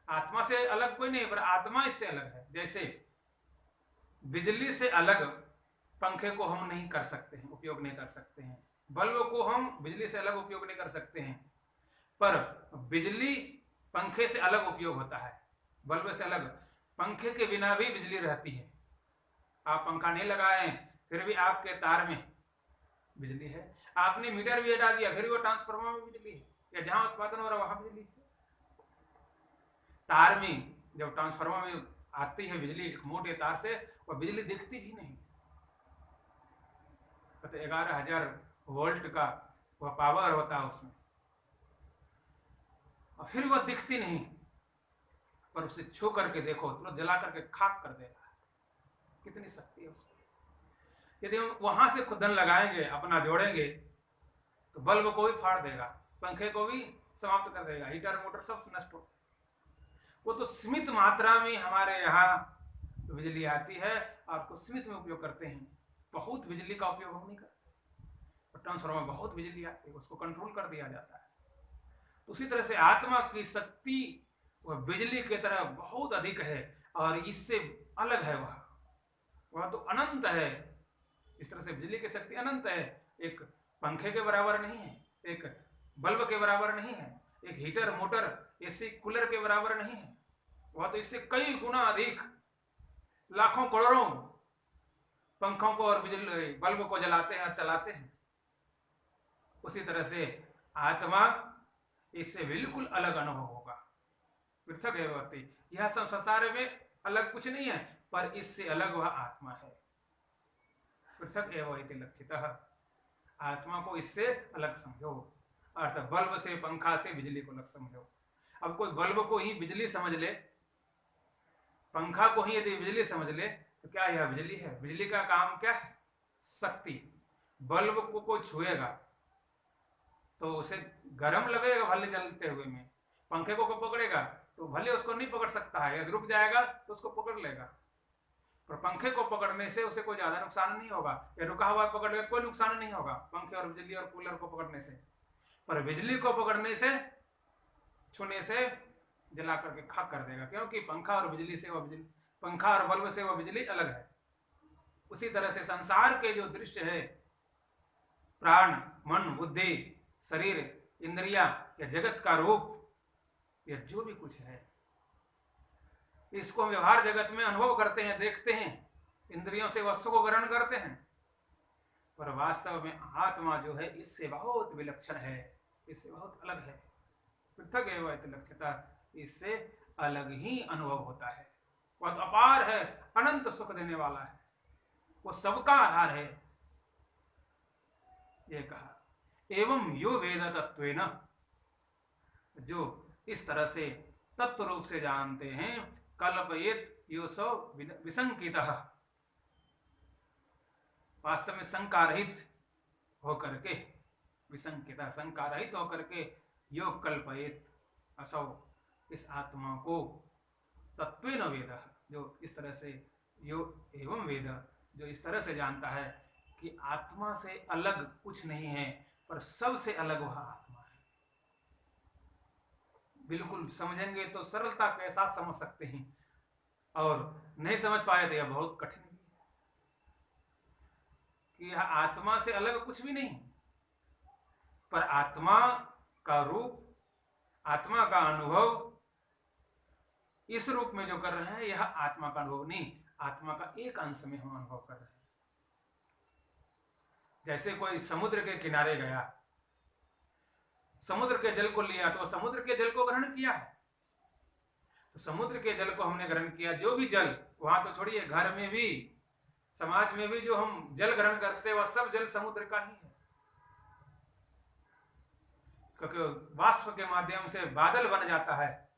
[SPEAKER 2] आत्मा से अलग कोई नहीं, पर आत्मा इससे अलग है। जैसे बिजली से अलग पंखे को हम नहीं कर सकते हैं, उपयोग नहीं कर सकते हैं, बल्ब को हम बिजली से अलग उपयोग नहीं कर सकते हैं, पर बिजली पंखे से अलग उपयोग होता है, बल्ब से अलग। पंखे के बिना भी बिजली रहती है। आप पंखा नहीं लगाए फिर भी आपके तार में बिजली है। आपने मीटर भी हटा दिया फिर वो ट्रांसफार्मर में बिजली है। या जहां उत्पादन हो रहा है वहां बिजली है। तार में जब ट्रांसफार्मर में आती है बिजली एक मोटे तार से, वह बिजली दिखती भी नहीं। तो 11,000 वोल्ट का वह पावर होता है उसमें, और फिर वह दिखती नहीं, पर उसे छू करके देखो तो जला करके खाक कर दे रहा है। कितनी शक्ति है उसमें। यदि हम वहां से खुदन लगाएंगे, अपना जोड़ेंगे, तो बल्ब को भी फाड़ देगा, पंखे को भी समाप्त कर देगा, हीटर मोटर सब नष्ट हो। वो तो सीमित मात्रा में हमारे यहाँ बिजली आती है, आपको सीमित में उपयोग करते हैं। बहुत बिजली का उपयोग हम नहीं करते। ट्रांसफार्मर बहुत बिजली आती है, उसको कंट्रोल कर दिया जाता है। उसी तरह से आत्मा की शक्ति वह बिजली की तरह बहुत अधिक है, और इससे अलग है। वह तो अनंत है। इस तरह से बिजली की शक्ति अनंत है, एक पंखे के बराबर नहीं है, एक बल्ब के बराबर नहीं है, एक हीटर मोटर एसी कूलर के बराबर नहीं है। वह तो इससे कई गुना अधिक, लाखों करोड़ों पंखों को और बिजली बल्ब को जलाते हैं और चलाते हैं। उसी तरह से आत्मा इससे बिल्कुल अलग अनुभव होगा, पृथक है वह। यह संसार में अलग कुछ नहीं है, पर इससे अलग वह आत्मा है। पृथक एवं इति लक्षितः। आत्मा को इससे अलग समझो, अर्थात बल्ब से, पंखा से, बिजली को अलग समझो। अब कोई बल्ब को ही बिजली समझ ले, पंखा को ही यदि बिजली समझ ले, तो क्या यह बिजली है? बिजली का काम क्या है? शक्ति। बल्ब को कोई छुएगा तो उसे गर्म लगेगा भले जलते हुए में, पंखे को पकड़ेगा तो भले उसको नहीं पकड़ सकता है, यदि रुक जाएगा तो उसको पकड़ लेगा। पर पंखे को पकड़ने से उसे कोई ज्यादा नुकसान नहीं होगा, या रुका हुआ पकड़ लेगा कोई नुकसान नहीं होगा पंखे और बिजली और कूलर को पकड़ने से। पर बिजली को पकड़ने से, छूने से जला करके खाक कर देगा, क्योंकि पंखा और बिजली से वह बिजली, पंखा और बल्ब से वह बिजली अलग है। उसी तरह से संसार के जो दृश्य है, प्राण, मन, बुद्धि, शरीर, इंद्रिया, या जगत का रूप, या जो भी कुछ है, इसको हम व्यवहार जगत में अनुभव करते हैं, देखते हैं, इंद्रियों से वस्तु को ग्रहण करते हैं, पर वास्तव में आत्मा जो है इससे बहुत विलक्षण है, इससे बहुत अलग है। पृथक एवं इति लक्षितः। इससे अलग ही अनुभव होता है। वह तो अपार है, अनंत सुख देने वाला है, वो सबका आधार है। ये कहा एवं यो वेद तत्वेन, जो इस तरह से तत्व रूप से जानते हैं, कल्पयेत योसो विसंकितः, वास्तव में शंका रहित होकर के, विसंकितः शंका रहित होकर के, योग कल्पयेत असौ, इस आत्मा को, तत्वेन वेद, जो इस तरह से, यो एवं वेद, जो इस तरह से जानता है कि आत्मा से अलग कुछ नहीं है, पर सबसे अलग वह आत्मा है। बिल्कुल समझेंगे तो सरलता के साथ समझ सकते हैं, और नहीं समझ पाए तो यह बहुत कठिन है कि यह आत्मा से अलग कुछ भी नहीं, पर आत्मा का रूप, आत्मा का अनुभव इस रूप में जो कर रहे हैं, यह आत्मा का अनुभव नहीं, आत्मा का एक अंश में हम अनुभव कर रहे हैं। जैसे कोई समुद्र के किनारे गया, समुद्र के जल को लिया, तो समुद्र के जल को ग्रहण किया है, तो समुद्र के जल को हमने ग्रहण किया। जो भी जल, वहां तो छोड़िए, घर में भी, समाज में भी जो हम जल ग्रहण करते हैं, वह सब जल समुद्र का ही है, क्योंकि वाष्प के माध्यम से बादल बन जाता है,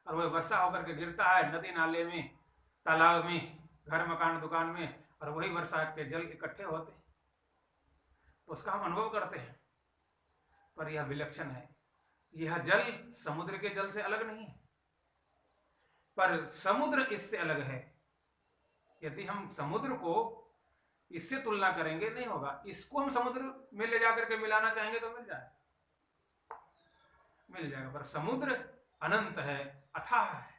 [SPEAKER 2] और वह वर्षा होकर के गिरता है नदी नाले में, तालाब में, घर मकान दुकान में, और वही वर्षा के जल इकट्ठे होते हैं, तो उसका हम अनुभव करते हैं। पर यह विलक्षण है, यह जल समुद्र के जल से अलग नहीं है, पर समुद्र इससे अलग है। यदि हम समुद्र को इससे तुलना करेंगे नहीं होगा, इसको हम समुद्र में ले जाकर के मिलाना चाहेंगे तो मिल जाएगा, पर समुद्र अनंत है, अथाह है।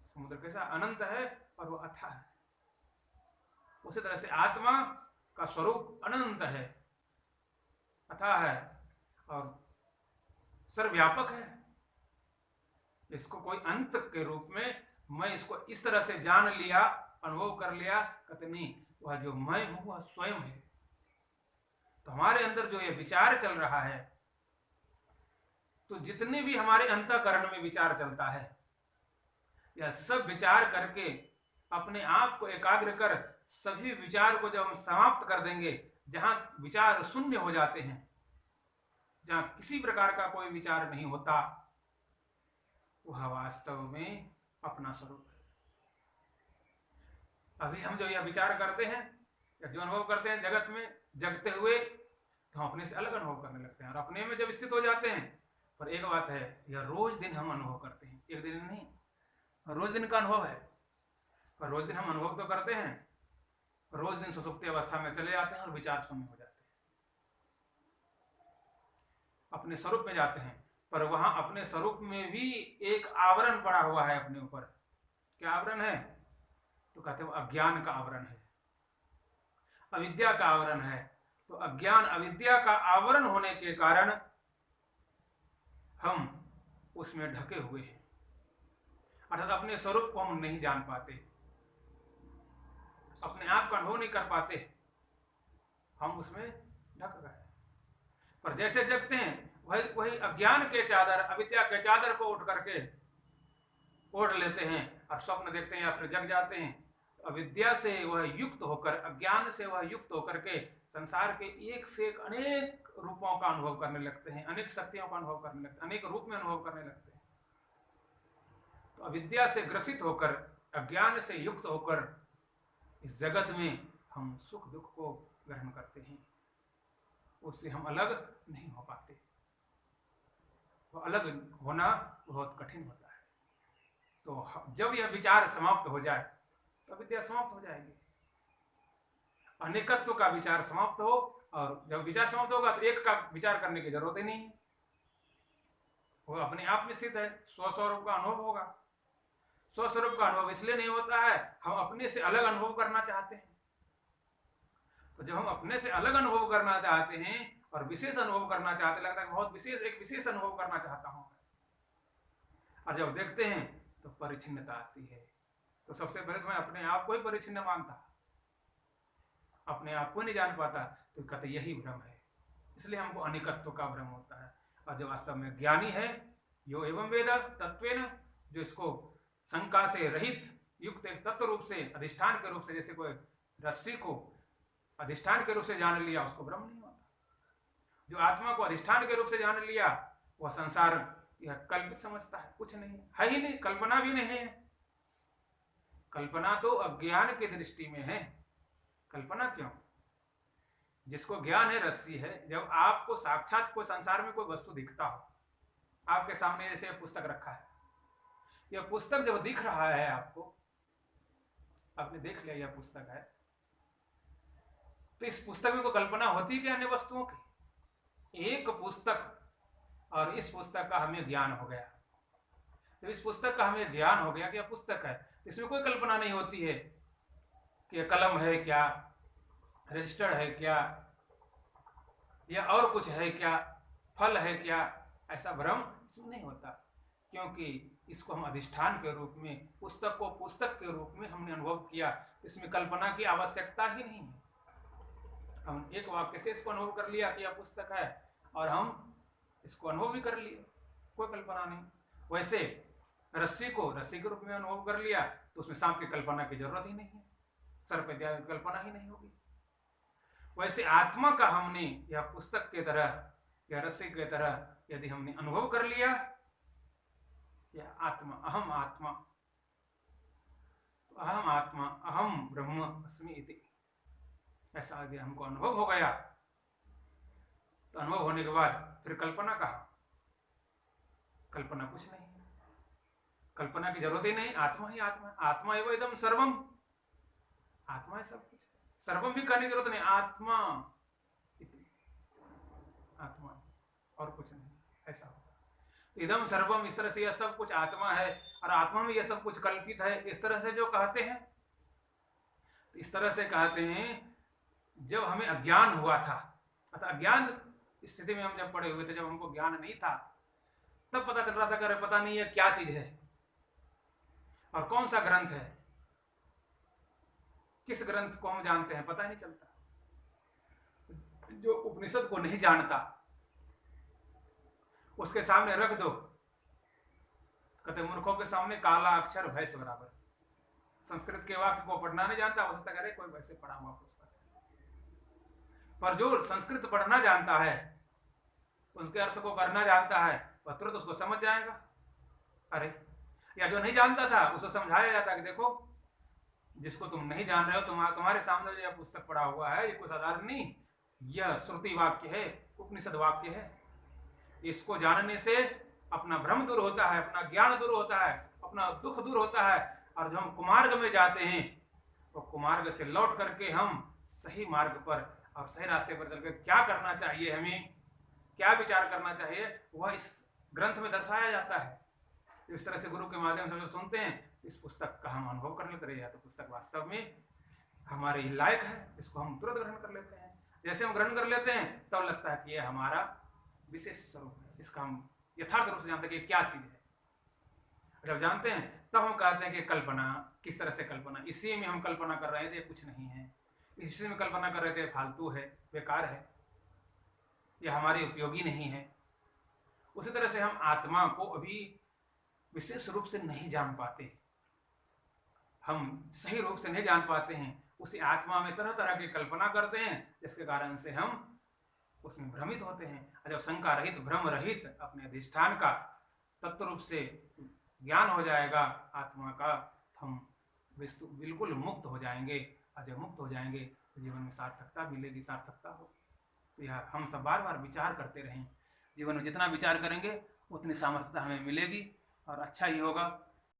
[SPEAKER 2] समुद्र कैसा अनंत है और वो अथाह है। उसी तरह से आत्मा का स्वरूप अनंत है, अथाह है और सर्वव्यापक है। इसको कोई अंत के रूप में मैं इसको इस तरह से जान लिया, अनुभव कर लिया, कहते नहीं, वह जो मैं हूं वह स्वयं है। तो हमारे अंदर जो ये विचार चल रहा है, तो जितने भी हमारे अंतःकरण में विचार चलता है, यह सब विचार करके अपने आप को एकाग्र कर सभी विचार को जब हम समाप्त कर देंगे, जहां विचार शून्य हो जाते हैं, जहां किसी प्रकार का कोई विचार नहीं होता, वह वास्तव में अपना स्वरूप है। अभी हम जो यह विचार करते हैं या जो अनुभव करते हैं जगत में जगते हुए, तो हम अपने से अलग अनुभव करने लगते हैं और अपने में जब स्थित हो जाते हैं। पर एक बात है, यह रोज दिन हम अनुभव करते हैं, एक दिन नहीं, रोज दिन का अनुभव है। पर रोज दिन हम अनुभव तो करते हैं, रोज दिन सुसुप्ति अवस्था में चले जाते हैं और विचार शून्य हो जाते हैं, अपने स्वरूप में जाते हैं। पर वहां अपने स्वरूप में भी एक आवरण पड़ा हुआ है अपने ऊपर। क्या आवरण है? तो कहते हैं अज्ञान का आवरण है, अविद्या का आवरण है। तो अज्ञान अविद्या का आवरण होने के कारण हम उसमें ढके हुए हैं, अर्थात अपने स्वरूप को हम नहीं जान पाते, अपने आप का अनुभव नहीं कर पाते, हम उसमें ढक गए। पर जैसे जगते हैं वही अज्ञान के चादर, अविद्या के चादर को उठ करके ओढ़ लेते हैं और स्वप्न देखते हैं या फिर जग जाते हैं। अविद्या से वह युक्त होकर, अज्ञान से वह युक्त होकर के संसार के एक से एक अनेक रूपों का अनुभव करने लगते हैं, अनेक शक्तियों का अनुभव करने लगते हैं, अनेक रूप में अनुभव करने लगते हैं। तो अविद्या से ग्रसित होकर, अज्ञान से युक्त होकर इस जगत में हम सुख दुख को ग्रहण करते हैं, उससे हम अलग नहीं हो पाते। वो अलग होना बहुत कठिन होता है। तो जब यह विचार समाप्त हो जाए तो विद्या समाप्त हो जाएगी, अनेकत्व का विचार समाप्त हो, और जब विचार समाप्त होगा तो एक का विचार करने की जरूरत ही नहीं है, वो अपने आप में स्थित है, स्वस्वरूप का अनुभव होगा। स्वस्वरूप का अनुभव इसलिए नहीं होता है, हम अपने से अलग अनुभव करना चाहते हैं। तो जब हम अपने से अलग अनुभव करना चाहते हैं और विशेष अनुभव करना चाहते, लगता है बहुत विशेष, एक विशेष अनुभव करना चाहता हूं, और जब देखते हैं तो परिच्छिन्नता आती है। तो सबसे पहले तो मैं अपने आप को ही परिच्छिन्न मानता, अपने आप को नहीं जान पाता, तो कहते यही भ्रम है। इसलिए हमको अनेकत्व का भ्रम होता है। और जो वास्तव में ज्ञानी है, यो एवं वेद तत्वेन, जो इसको शंका से रहित युक्त एक तत्व रूप से, अधिष्ठान के रूप से, जैसे कोई रस्सी को अधिष्ठान के रूप से जान लिया, उसको भ्रम नहीं होता। जो आत्मा को अधिष्ठान के रूप से जान लिया, वह संसार यह कल्पित समझता है, कुछ नहीं है ही नहीं, कल्पना भी नहीं है। कल्पना तो अज्ञान की दृष्टि में है। कल्पना क्यों? जिसको ज्ञान है रस्सी है, जब आपको साक्षात कोई संसार में कोई वस्तु दिखता हो, आपके सामने जैसे पुस्तक रखा है, यह पुस्तक जब दिख रहा है आपको, आपने देख लिया यह पुस्तक है, तो इस पुस्तक में कोई कल्पना होती क्या अन्य वस्तुओं की? एक पुस्तक, और इस पुस्तक का हमें ज्ञान हो गया। तो इस पुस्तक का हमें ज्ञान हो गया कि यह पुस्तक है, इसमें कोई कल्पना नहीं होती है कि कलम है क्या, रजिस्टर है क्या, या और कुछ है क्या, फल है क्या, ऐसा भ्रम इसमें नहीं होता। क्योंकि इसको हम अधिष्ठान के रूप में, पुस्तक को पुस्तक के रूप में हमने अनुभव किया, इसमें कल्पना की आवश्यकता ही नहीं है। हम एक वाक्य से इसको अनुभव कर लिया कि यह पुस्तक है, और हम इसको अनुभव भी कर लिए, कोई कल्पना नहीं। वैसे रस्सी को रस्सी के रूप में अनुभव कर लिया, तो उसमें सांप की कल्पना की जरूरत ही नहीं है, सर्प की कल्पना ही नहीं होगी। वैसे आत्मा का हमने यह पुस्तक के तरह या रस्सी के तरह यदि हमने अनुभव कर लिया, यह आत्मा, अहम आत्मा, तो अहम आत्मा, अहम ब्रह्म अस्मि इति, ऐसा यदि हमको अनुभव हो गया, तो अनुभव होने के बाद फिर कल्पना कहा? कल्पना कुछ नहीं है, कल्पना की जरूरत ही नहीं। आत्मा ही आत्मा, आत्मा एवं इदम सर्वम, आत्मा है सब कुछ, सर्वम भी करने की जरूरत नहीं, आत्मा आत्मा और कुछ नहीं, ऐसा होगा। इदम सर्वम, इस तरह से यह सब कुछ आत्मा है, और आत्मा में यह सब कुछ कल्पित है, इस तरह से जो कहते हैं, इस तरह से कहते हैं। जब हमें अज्ञान हुआ था, अर्थात अज्ञान स्थिति में हम जब पड़े हुए थे, जब हमको ज्ञान नहीं था, तब पता चल रहा था कि पता नहीं है क्या चीज है और कौन सा ग्रंथ है, किस ग्रंथ को हम जानते हैं पता ही नहीं चलता। जो उपनिषद को नहीं जानता, उसके सामने रख दो, कहते मूर्खों के सामने काला अक्षर भय से बराबर। संस्कृत के वाक्य को पढ़ना नहीं जानता, हो सकता है कोई वैसे पढ़ा हुआ पुस्तक, पर जो संस्कृत पढ़ना जानता है, उसके अर्थ को करना जानता है, वह तुरंत उसको समझ जाएगा। अरे, या जो नहीं जानता था उसको समझाया जाता कि देखो, जिसको तुम नहीं जान रहे हो, तुम्हारे सामने जो यह पुस्तक पढ़ा हुआ है, ये कोई साधारण नहीं, यह श्रुति वाक्य है, उपनिषद वाक्य है। इसको जानने से अपना भ्रम दूर होता है, अपना ज्ञान दूर होता है, अपना दुख दूर होता है, और जब हम कुमार्ग में जाते हैं तो कुमार्ग से लौट करके हम सही मार्ग पर और सही रास्ते पर चलकर क्या करना चाहिए, हमें क्या विचार करना चाहिए, वह इस ग्रंथ में दर्शाया जाता है। इस तरह से गुरु के माध्यम से जो सुनते हैं, इस पुस्तक का हम अनुभव करने लगे, या तो पुस्तक वास्तव में हमारे लायक है, इसको हम तुरंत ग्रहण कर लेते हैं। जैसे हम ग्रहण कर लेते हैं तब लगता है कि यह हमारा विशेष स्वरूप है, इसका हम यथार्थ रूप से जानते हैं कि क्या चीज है। जब जानते हैं तब हम कहते हैं कि कल्पना, किस तरह से कल्पना, इसी में हम कल्पना कर रहे थे, कुछ नहीं है, इसी में कल्पना कर रहे थे, फालतू है, बेकार है, यह हमारी उपयोगी नहीं है। उसी तरह से हम आत्मा को अभी विशेष रूप से नहीं जान पाते, हम सही रूप से नहीं जान पाते हैं। उसी आत्मा में तरह तरह की कल्पना करते हैं, जिसके कारण से हम उसमें भ्रमित होते हैं। जब शंका रहित, भ्रम रहित अपने अधिष्ठान का तत्व रूप से ज्ञान हो जाएगा आत्मा का, हम बिल्कुल मुक्त हो जाएंगे। और जब मुक्त हो जाएंगे तो जीवन में सार्थकता मिलेगी, सार्थकता होगी। यह हम सब बार बार विचार करते रहें। जीवन में जितना विचार करेंगे उतनी सामर्थ्यता हमें मिलेगी और अच्छा ही होगा।